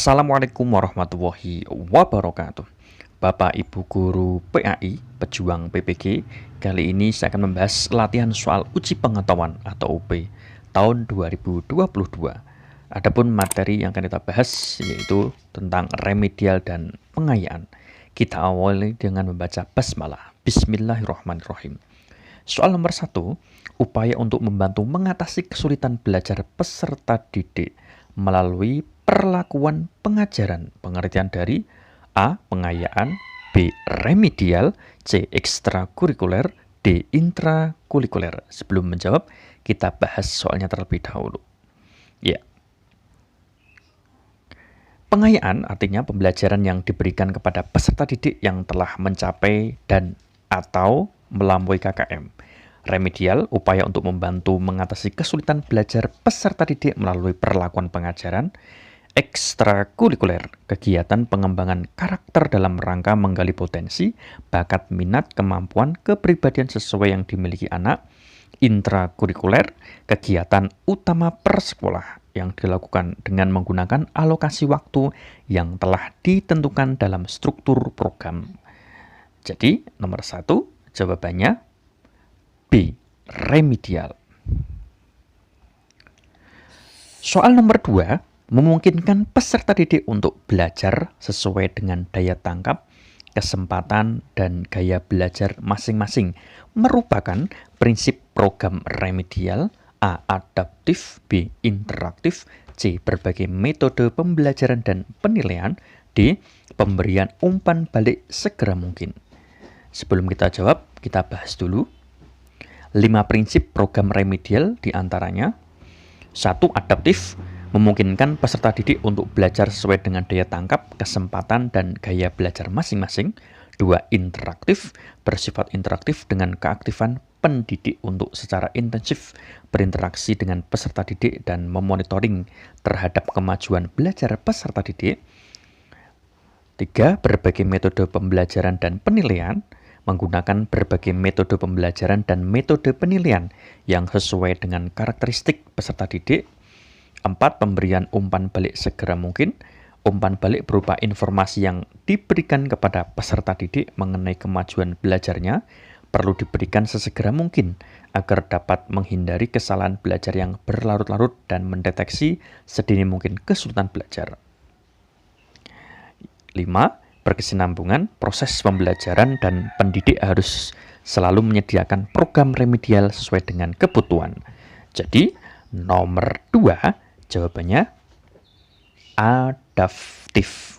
Assalamualaikum warahmatullahi wabarakatuh. Bapak Ibu Guru PAI, pejuang PPG, kali ini saya akan membahas latihan soal uji pengetahuan atau UP tahun 2022. Adapun materi yang akan kita bahas yaitu tentang remedial dan pengayaan. Kita awali dengan membaca basmalah. Bismillahirrahmanirrahim. Soal nomor 1, upaya untuk membantu mengatasi kesulitan belajar peserta didik melalui perlakuan pengajaran. Pengertian dari A. Pengayaan, B. Remedial, C. Ekstrakurikuler, D. Intrakurikuler. Sebelum menjawab, kita bahas soalnya terlebih dahulu. Ya. Pengayaan artinya pembelajaran yang diberikan kepada peserta didik yang telah mencapai dan atau melampaui KKM. Remedial, upaya untuk membantu mengatasi kesulitan belajar peserta didik melalui perlakuan pengajaran. Ekstrakurikuler, kegiatan pengembangan karakter dalam rangka menggali potensi, bakat, minat, kemampuan, kepribadian sesuai yang dimiliki anak. Intrakurikuler, kegiatan utama persekolah yang dilakukan dengan menggunakan alokasi waktu yang telah ditentukan dalam struktur program. Jadi, nomor 1, jawabannya B. Remedial. Soal nomor 2, memungkinkan peserta didik untuk belajar sesuai dengan daya tangkap, kesempatan, dan gaya belajar masing-masing. Merupakan prinsip program remedial. A. Adaptif, B. Interaktif, C. Berbagai metode pembelajaran dan penilaian, D. Pemberian umpan balik segera mungkin. Sebelum kita jawab, kita bahas dulu 5 prinsip program remedial diantaranya. 1. Adaptif, memungkinkan peserta didik untuk belajar sesuai dengan daya tangkap, kesempatan, dan gaya belajar masing-masing. 2. Interaktif, bersifat interaktif dengan keaktifan pendidik untuk secara intensif berinteraksi dengan peserta didik dan memonitoring terhadap kemajuan belajar peserta didik. 3. Berbagai metode pembelajaran dan penilaian, menggunakan berbagai metode pembelajaran dan metode penilaian yang sesuai dengan karakteristik peserta didik. 4. Pemberian umpan balik segera mungkin. Umpan balik berupa informasi yang diberikan kepada peserta didik mengenai kemajuan belajarnya perlu diberikan sesegera mungkin agar dapat menghindari kesalahan belajar yang berlarut-larut dan mendeteksi sedini mungkin kesulitan belajar. 5. Berkesinambungan, proses pembelajaran dan pendidik harus selalu menyediakan program remedial sesuai dengan kebutuhan. Jadi, nomor 2 jawabannya adaptif.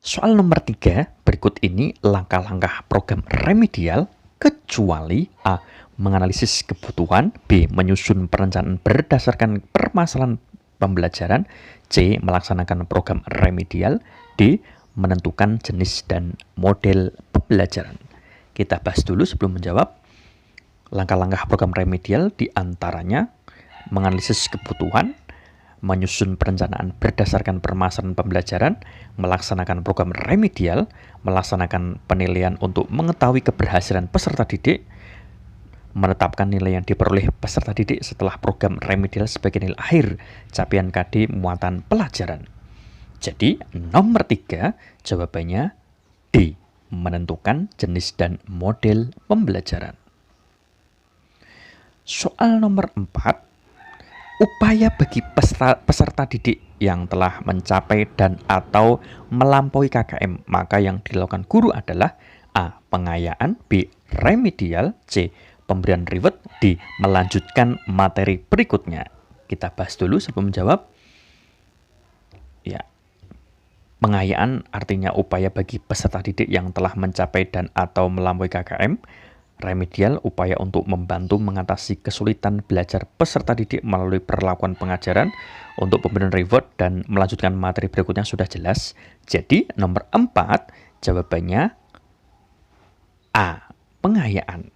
Soal nomor 3, berikut ini langkah-langkah program remedial kecuali A. Menganalisis kebutuhan, B. Menyusun perencanaan berdasarkan permasalahan pembelajaran, C. Melaksanakan program remedial, D. Menentukan jenis dan model pembelajaran. Kita bahas dulu sebelum menjawab. Langkah-langkah program remedial diantaranya menganalisis kebutuhan, menyusun perencanaan berdasarkan permasalahan pembelajaran, melaksanakan program remedial, melaksanakan penilaian untuk mengetahui keberhasilan peserta didik, menetapkan nilai yang diperoleh peserta didik setelah program remedial sebagai nilai akhir capaian KD muatan pelajaran. Jadi, nomor 3 jawabannya D. Menentukan jenis dan model pembelajaran. Soal nomor 4, upaya bagi peserta didik yang telah mencapai dan atau melampaui KKM, maka yang dilakukan guru adalah A. Pengayaan, B. Remedial, C. Pemberian reward, D. Melanjutkan materi berikutnya. Kita bahas dulu sebelum menjawab. Ya. Pengayaan artinya upaya bagi peserta didik yang telah mencapai dan atau melampaui KKM. Remedial, upaya untuk membantu mengatasi kesulitan belajar peserta didik melalui perlakuan pengajaran. Untuk pemberian reward dan melanjutkan materi berikutnya sudah jelas. Jadi nomor 4 jawabannya A. Pengayaan.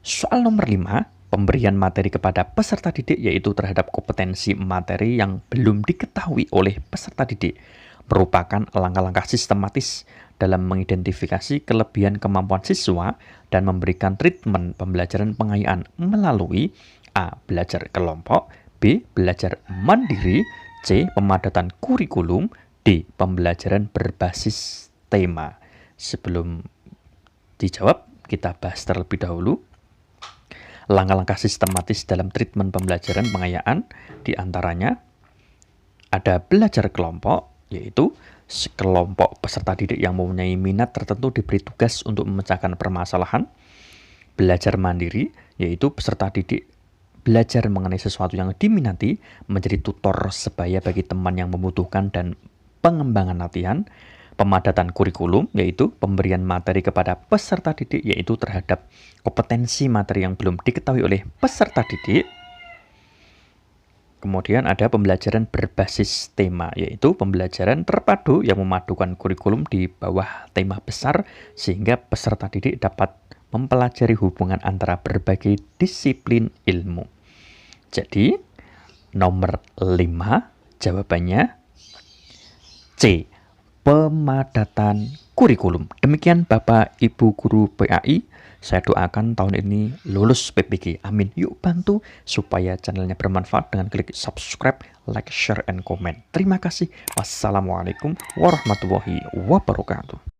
Soal nomor 5, pemberian materi kepada peserta didik yaitu terhadap kompetensi materi yang belum diketahui oleh peserta didik merupakan langkah-langkah sistematis dalam mengidentifikasi kelebihan kemampuan siswa dan memberikan treatment pembelajaran pengayaan melalui A. Belajar kelompok, B. Belajar mandiri, C. Pemadatan kurikulum. D. Pembelajaran berbasis tema. Sebelum dijawab, kita bahas terlebih dahulu langkah-langkah sistematis dalam treatment pembelajaran pengayaan. Di antaranya ada belajar kelompok, yaitu sekelompok peserta didik yang mempunyai minat tertentu diberi tugas untuk memecahkan permasalahan. Belajar mandiri, yaitu peserta didik belajar mengenai sesuatu yang diminati, menjadi tutor sebaya bagi teman yang membutuhkan dan pengembangan latihan. Pemadatan kurikulum, yaitu pemberian materi kepada peserta didik, yaitu terhadap kompetensi materi yang belum diketahui oleh peserta didik. Kemudian ada pembelajaran berbasis tema, yaitu pembelajaran terpadu yang memadukan kurikulum di bawah tema besar sehingga peserta didik dapat mempelajari hubungan antara berbagai disiplin ilmu. Jadi, nomor 5 jawabannya C. Pemadatan kurikulum. Demikian Bapak Ibu Guru PAI. Saya doakan tahun ini lulus PPG. Amin. Yuk bantu supaya channelnya bermanfaat dengan klik subscribe, like, share, and comment. Terima kasih. Wassalamualaikum warahmatullahi wabarakatuh.